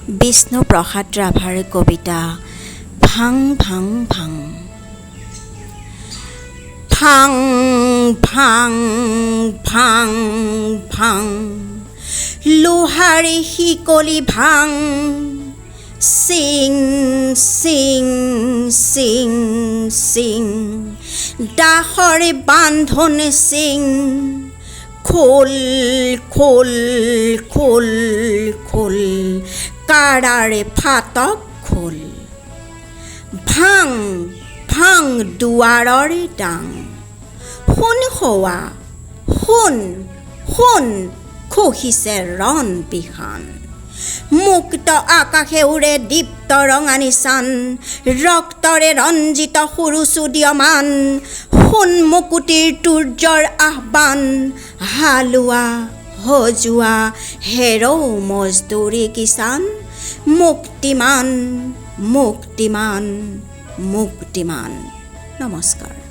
বিষ্ণু প্ৰসাদ ৰাভাৰ কবিতা ভাং ভাং ভাং। ভাং ভাং ভাং ভাং লোহাৰী শিকলি ভাং, চিং চিং চিং চিং দাসৰে বান্ধন চিং, খোল খোল খোল খোল কাৰাৰে ফাটক খোল। ভাং ভাং দুৱাৰৰে ডাং, সোণ হোৱা সোণ সোণ খহিছে ৰণ বিহান। মুক্ত আকাশে উৰে দীপ্ত ৰঙানী চান, ৰক্তৰে ৰঞ্জিত সুৰুচ উদীয়মান। সোণ মুকুটিৰ তুৰ্যৰ আহ্বান, হালোৱা সজোৱা হেৰৌ মজদুৰী কিষাণ। মুক্তিমান মুক্তিমান মুক্তিমান। নমস্কাৰ।